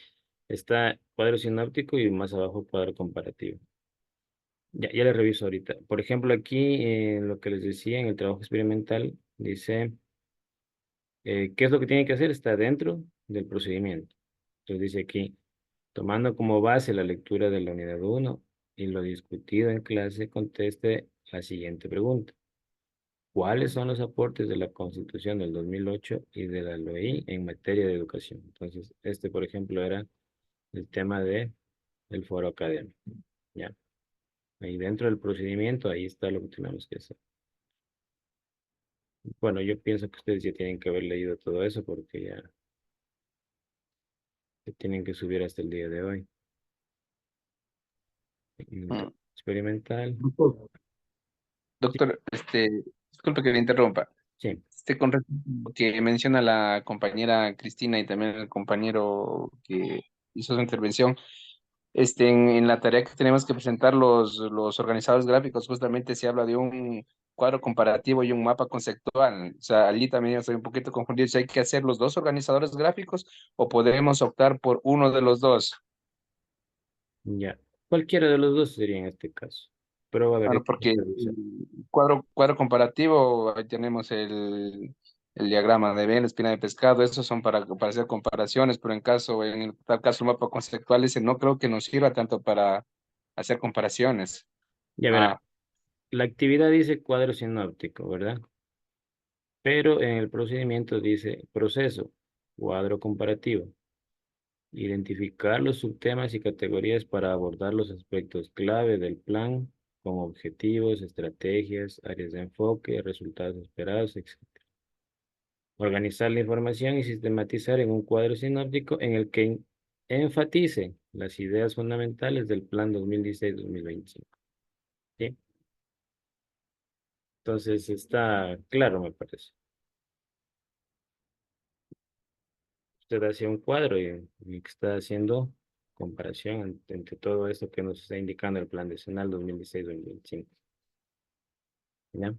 Speaker 1: está cuadro sinóptico y más abajo cuadro comparativo. Ya le reviso ahorita. Por ejemplo, aquí lo que les decía en el trabajo experimental, dice, ¿qué es lo que tiene que hacer? Está dentro del procedimiento. Entonces dice aquí, tomando como base la lectura de la unidad uno y lo discutido en clase, conteste la siguiente pregunta. ¿Cuáles son los aportes de la Constitución del 2008 y de la LOI en materia de educación? Entonces, este, por ejemplo, era el tema del foro académico. ¿Ya? Ahí dentro del procedimiento, ahí está lo que tenemos que hacer. Bueno, yo pienso que ustedes ya tienen que haber leído todo eso porque ya se tienen que subir hasta el día de hoy. En el
Speaker 6: Mm.
Speaker 1: trabajo experimental. Sí,
Speaker 6: Doctor, disculpe que le interrumpa.
Speaker 1: sí,
Speaker 6: Con respecto a lo que menciona la compañera Cristina y también el compañero que hizo su intervención, en la tarea que tenemos que presentar los organizadores gráficos, justamente se habla de un cuadro comparativo y un mapa conceptual. O sea, allí también yo estoy un poquito confundido si hay que hacer los dos organizadores gráficos o podemos optar por uno de los dos.
Speaker 1: ya. Cualquiera de los dos sería en este caso. Pero va a haber
Speaker 6: Claro,
Speaker 1: que
Speaker 6: porque
Speaker 1: revisar.
Speaker 6: el cuadro comparativo, ahí tenemos el diagrama de Venn, espina de pescado, esos son para hacer comparaciones, pero en el tal caso el mapa conceptual ese no creo que nos sirva tanto para hacer comparaciones.
Speaker 1: Ya verá,
Speaker 6: Ah,
Speaker 1: la actividad dice cuadro sinóptico, ¿verdad? Pero en el procedimiento dice proceso, cuadro comparativo. Identificar los subtemas y categorías para abordar los aspectos clave del plan, como objetivos, estrategias, áreas de enfoque, resultados esperados, etc. Organizar la información y sistematizar en un cuadro sinóptico en el que enfatice las ideas fundamentales del plan 2016-2025. ¿Sí? Entonces está claro, me parece. Usted hace un cuadro y que está haciendo comparación entre todo esto que nos está indicando el plan decenal 2016-2025. ¿Ya?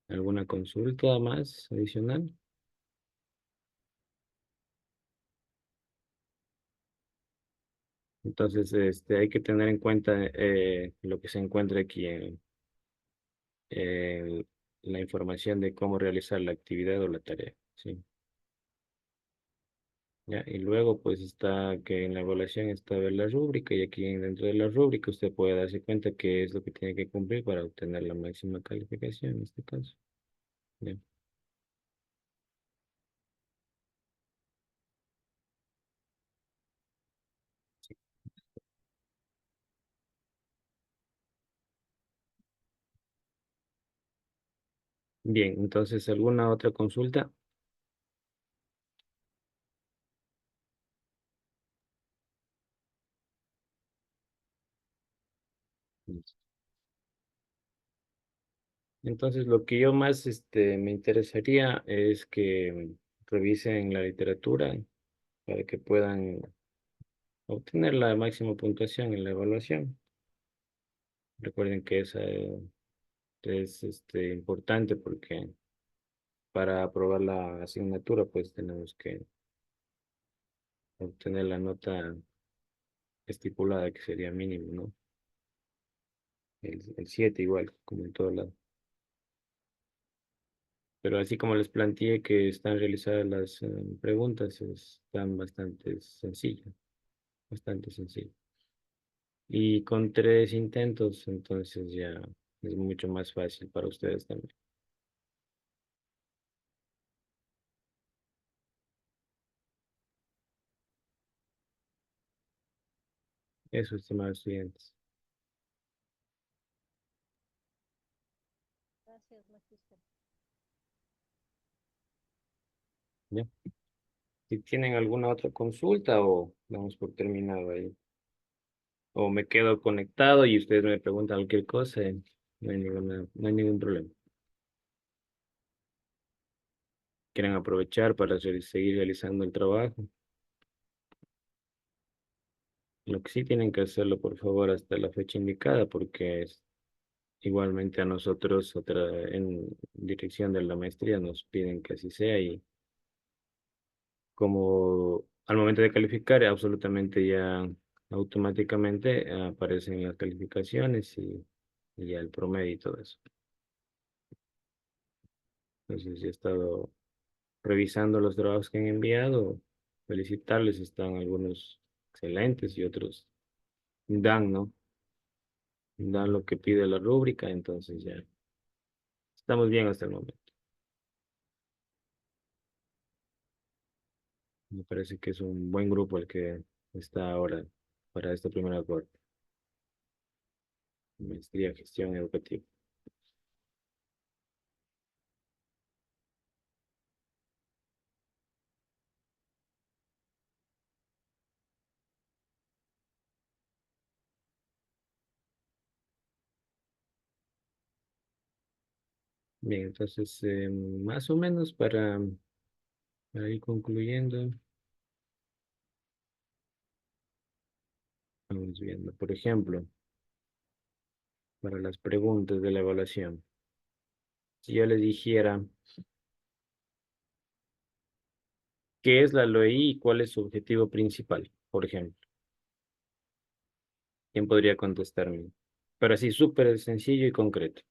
Speaker 1: ¿Alguna consulta más adicional? Entonces, hay que tener en cuenta lo que se encuentra aquí en la información de cómo realizar la actividad o la tarea. ¿Sí? ¿Ya? Y luego, pues está que en la evaluación está ver la rúbrica y aquí dentro de la rúbrica usted puede darse cuenta qué es lo que tiene que cumplir para obtener la máxima calificación en este caso. ¿Ya? Bien, entonces, ¿alguna otra consulta? Entonces, lo que yo más me interesaría es que revisen la literatura para que puedan obtener la máxima puntuación en la evaluación. Recuerden que esa es importante porque para aprobar la asignatura, pues tenemos que obtener la nota estipulada, que sería mínimo, ¿no? El 7 igual, como en todo lado. Pero así como les planteé que están realizadas las preguntas, están bastante sencillas. Y con 3 intentos, entonces ya es mucho más fácil para ustedes también. Eso, estimados estudiantes. ¿Ya? Si tienen alguna otra consulta o damos por terminado ahí. O me quedo conectado y ustedes me preguntan cualquier cosa, no hay ningún problema. Quieren aprovechar para seguir realizando el trabajo. Lo que sí tienen que hacerlo, por favor, hasta la fecha indicada, porque igualmente a nosotros en dirección de la maestría nos piden que así sea y como al momento de calificar absolutamente ya automáticamente aparecen las calificaciones y ya el promedio y todo eso. Entonces ya he estado revisando los trabajos que han enviado, felicitarles, están algunos excelentes y otros ¿no? Dan lo que pide la rúbrica, entonces ya estamos bien hasta el momento. Me parece que es un buen grupo el que está ahora para esta primera corte. Maestría, gestión educativa. Bien, entonces más o menos para ir concluyendo, vamos viendo, por ejemplo, para las preguntas de la evaluación. Si yo les dijera, ¿qué es la LOI y cuál es su objetivo principal? Por ejemplo, ¿quién podría contestarme? Pero así, súper sencillo y concreto.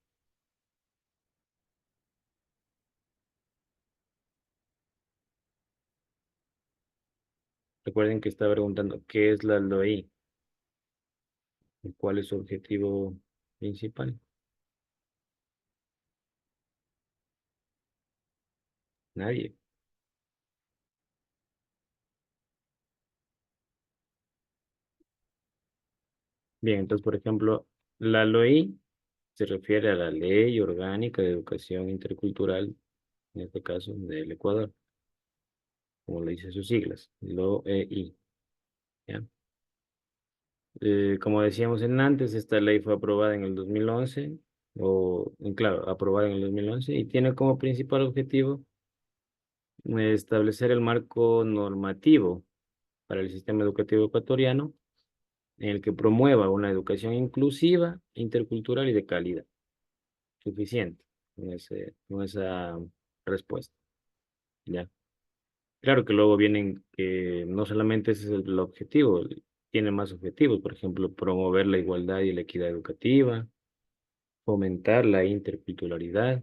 Speaker 1: Recuerden que estaba preguntando, ¿qué es la LOI? ¿Y cuál es su objetivo principal? Nadie. Bien, entonces, por ejemplo, la LOI se refiere a la Ley Orgánica de Educación Intercultural, en este caso del Ecuador, como le dice sus siglas, LOEI. ¿Ya? Como decíamos antes, esta ley fue aprobada en el 2011, claro, aprobada en el 2011, y tiene como principal objetivo establecer el marco normativo para el sistema educativo ecuatoriano, en el que promueva una educación inclusiva, intercultural y de calidad. Suficiente con esa respuesta. ¿Ya? Claro que luego vienen que no solamente ese es el objetivo, tiene más objetivos, por ejemplo, promover la igualdad y la equidad educativa, fomentar la interculturalidad,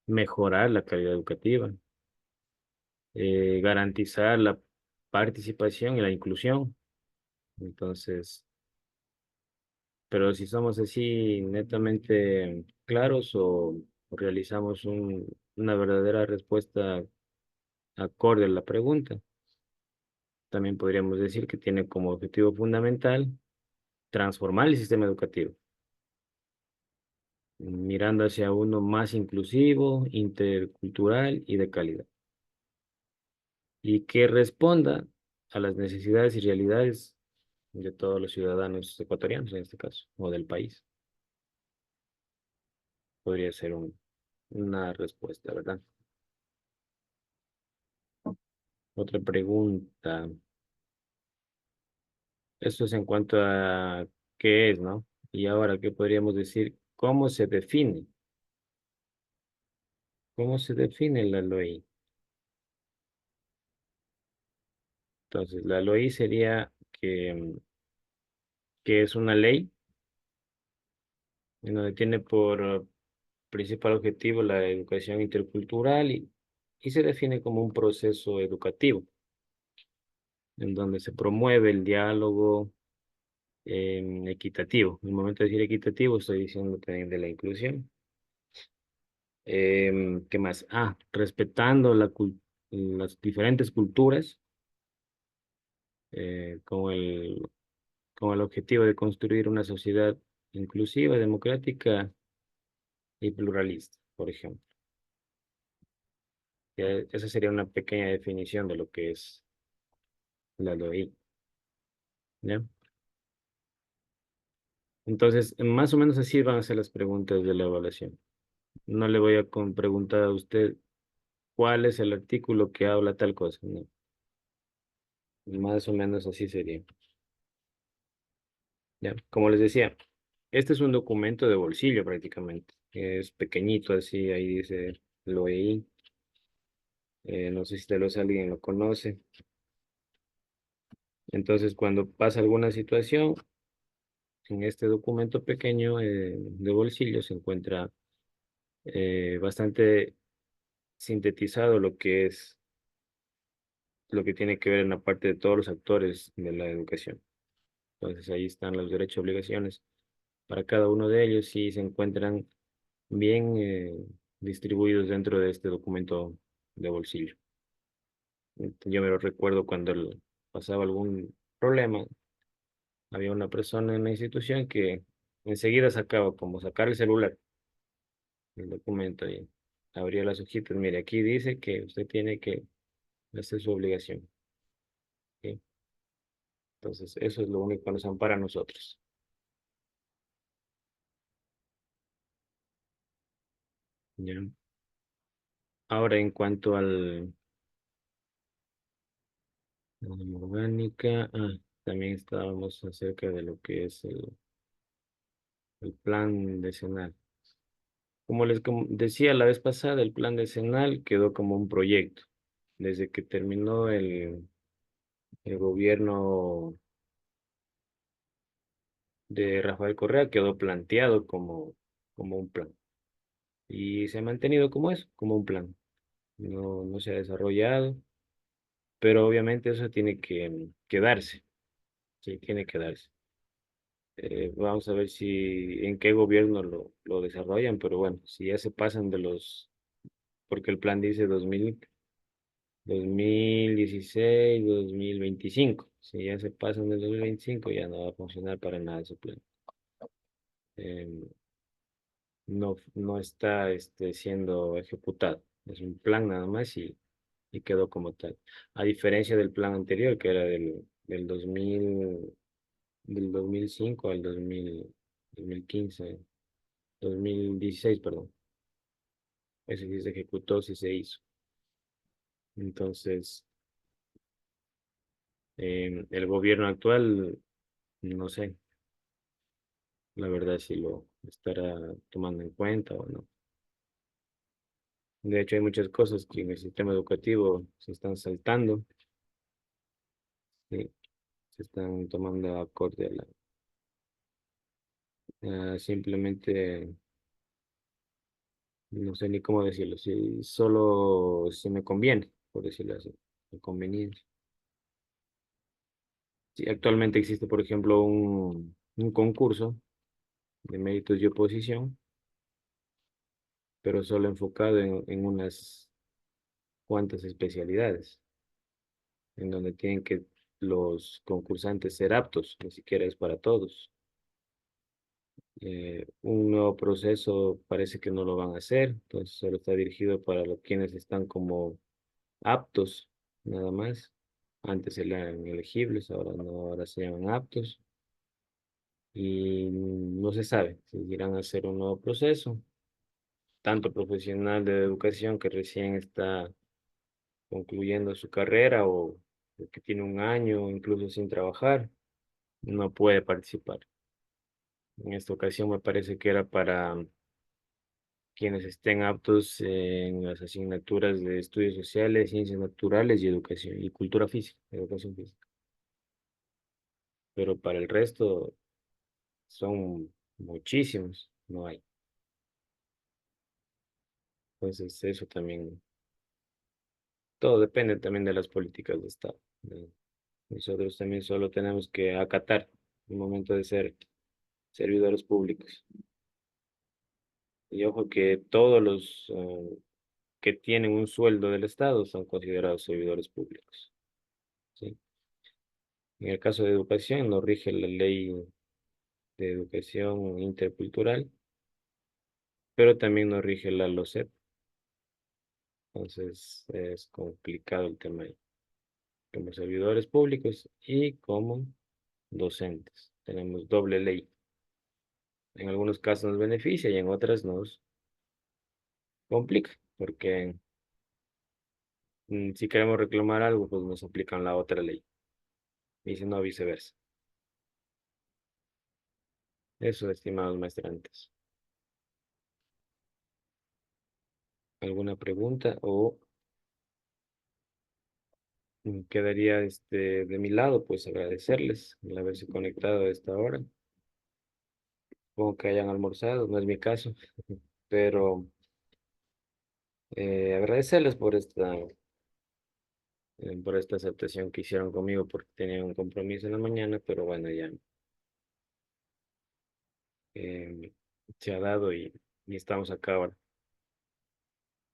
Speaker 1: mejorar la calidad educativa, garantizar la participación y la inclusión. Entonces, pero si somos así netamente claros o realizamos una verdadera respuesta acorde a la pregunta, también podríamos decir que tiene como objetivo fundamental transformar el sistema educativo, mirando hacia uno más inclusivo, intercultural y de calidad, y que responda a las necesidades y realidades de todos los ciudadanos ecuatorianos en este caso, o del país. Podría ser una respuesta, ¿verdad? Otra pregunta. Esto es en cuanto a qué es, ¿no? Y ahora, ¿qué podríamos decir? ¿Cómo se define? ¿Cómo se define la LOI? Entonces, la LOI sería que es una ley en donde tiene por principal objetivo la educación intercultural y se define como un proceso educativo en donde se promueve el diálogo equitativo. En el momento de decir equitativo, estoy diciendo también de la inclusión. ¿Qué más? Respetando las diferentes culturas eh, con el, con el objetivo de construir una sociedad inclusiva, democrática y pluralista, por ejemplo. Esa sería una pequeña definición de lo que es la LOI, ¿ya? Entonces, más o menos así van a ser las preguntas de la evaluación. No le voy a preguntar a usted cuál es el artículo que habla tal cosa, no. Más o menos así sería. Ya, como les decía, este es un documento de bolsillo prácticamente. Es pequeñito así, ahí dice LOEI. No sé si alguien lo conoce. Entonces, cuando pasa alguna situación, en este documento pequeño de bolsillo se encuentra bastante sintetizado lo que tiene que ver en la parte de todos los actores de la educación. Entonces, ahí están los derechos y obligaciones para cada uno de ellos y se encuentran bien distribuidos dentro de este documento de bolsillo. Yo me lo recuerdo cuando pasaba algún problema, había una persona en la institución que enseguida sacaba, como sacar el celular, el documento y abría las hojitas. Mire, aquí dice que usted tiene que hacer su obligación. ¿Sí? Entonces, eso es lo único que nos ampara a nosotros. ¿Ya? Ahora, en cuanto a la orgánica, también estábamos acerca de lo que es el plan decenal. Como les decía la vez pasada, el plan decenal quedó como un proyecto. Desde que terminó el gobierno de Rafael Correa, quedó planteado como un plan. Y se ha mantenido como eso, como un plan. No se ha desarrollado, pero obviamente eso tiene que darse. Sí, tiene que darse. Vamos a ver si en qué gobierno lo desarrollan, pero bueno, si ya se pasan porque el plan dice 2016, 2025. Si ya se pasan del 2025, ya no va a funcionar para nada ese plan. Eh, no está siendo ejecutado. Es un plan nada más y quedó como tal. A diferencia del plan anterior, que era del 2005 al 2015, 2016, perdón. Ese sí se ejecutó, sí se hizo. Entonces, el gobierno actual, no sé, la verdad si lo estará tomando en cuenta o no. De hecho, hay muchas cosas que en el sistema educativo se están saltando, ¿sí? Se están tomando acorde simplemente, no sé ni cómo decirlo, si solo se me conviene, por decirlo así, la conveniencia. Sí, actualmente existe, por ejemplo, un concurso de méritos y oposición, pero solo enfocado en unas cuantas especialidades, en donde tienen que los concursantes ser aptos, ni siquiera es para todos. Un nuevo proceso parece que no lo van a hacer, entonces solo está dirigido para los quienes están como aptos, nada más. Antes eran elegibles, ahora no, ahora se llaman aptos. Y no se sabe si irán a hacer un nuevo proceso, tanto profesional de educación que recién está concluyendo su carrera o que tiene un año incluso sin trabajar, no puede participar. En esta ocasión me parece que era para quienes estén aptos en las asignaturas de estudios sociales, ciencias naturales y educación y cultura física, educación física. Pero para el resto son muchísimos, no hay. Entonces eso también, todo depende también de las políticas de Estado. Nosotros también solo tenemos que acatar el momento de ser servidores públicos. Y ojo que todos los que tienen un sueldo del Estado son considerados servidores públicos. ¿Sí? En el caso de educación, nos rige la ley de educación intercultural pero también nos rige la LOCEP. Entonces es complicado el tema ahí. Como servidores públicos y como docentes. Tenemos doble ley. En algunos casos nos beneficia y en otras nos complica, porque si queremos reclamar algo, pues nos aplican la otra ley. Y si no, viceversa. Eso, estimados maestrantes. ¿Alguna pregunta o quedaría de mi lado? Pues agradecerles el haberse conectado a esta hora. Supongo que hayan almorzado, no es mi caso, pero agradecerles por esta aceptación que hicieron conmigo porque tenía un compromiso en la mañana, pero bueno, ya eh, se ha dado y estamos acá ahora.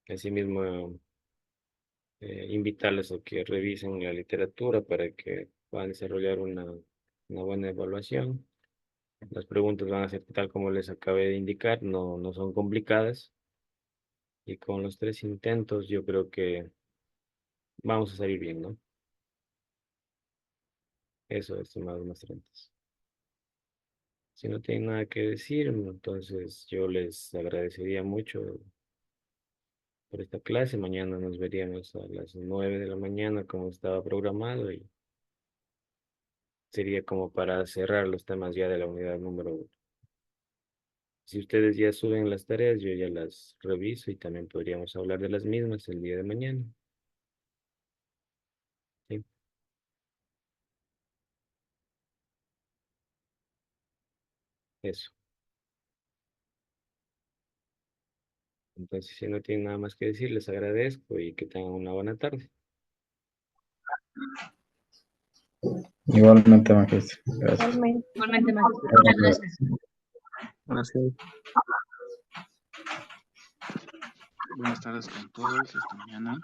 Speaker 1: Asimismo, invitarles a que revisen la literatura para que puedan desarrollar una buena evaluación. Las preguntas van a ser tal como les acabé de indicar, no son complicadas. Y con los 3 intentos yo creo que vamos a salir bien, ¿no? Eso, estimados maestrantes. Si no tienen nada que decir, entonces yo les agradecería mucho por esta clase. Mañana nos veríamos a las 9 de la mañana como estaba programado y sería como para cerrar los temas ya de la unidad número 1. Si ustedes ya suben las tareas, yo ya las reviso y también podríamos hablar de las mismas el día de mañana. ¿Sí? Eso. Entonces, si no tienen nada más que decir, les agradezco y que tengan una buena tarde.
Speaker 2: Igualmente, magíster. Gracias.
Speaker 4: Igualmente, maestro.
Speaker 2: Buenas
Speaker 4: Muchas
Speaker 2: noches.
Speaker 4: gracias.
Speaker 6: Gracias.
Speaker 5: Buenas tardes con todos esta mañana.